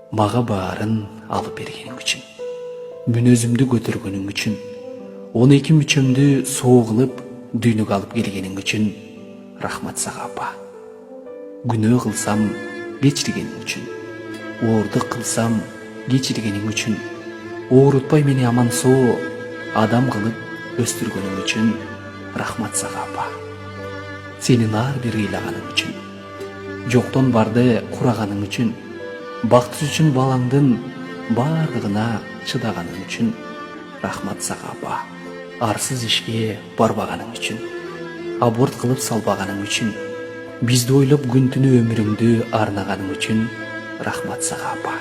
Maga baарын алып бергениң үчүн, мүнөзүмдү көтөргөнүң үчүн, 12 мүчөмдү соо кылып дүйнөгө алып келгениң үчүн рахмат сага апа. Күнөө кылсам кечиргениң үчүн, оордук кылсам кечиргениң үчүн, оорутпай мени аман соо адам кылып өстүргөнүң үчүн рахмат сага апа. Сени нар бир ыйлаганың үчүн, жоктон барды кураганың үчүн, бактысы үчүн балаңдын бардыгына чыдаганың үчүн рахмат сага апа. Арсыз ишке барбаганың үчүн, аборт кылып салбаганың үчүн, бизди ойлоп күн түнү өмүрүңдү арнаганың үчүн рахмат сага апа.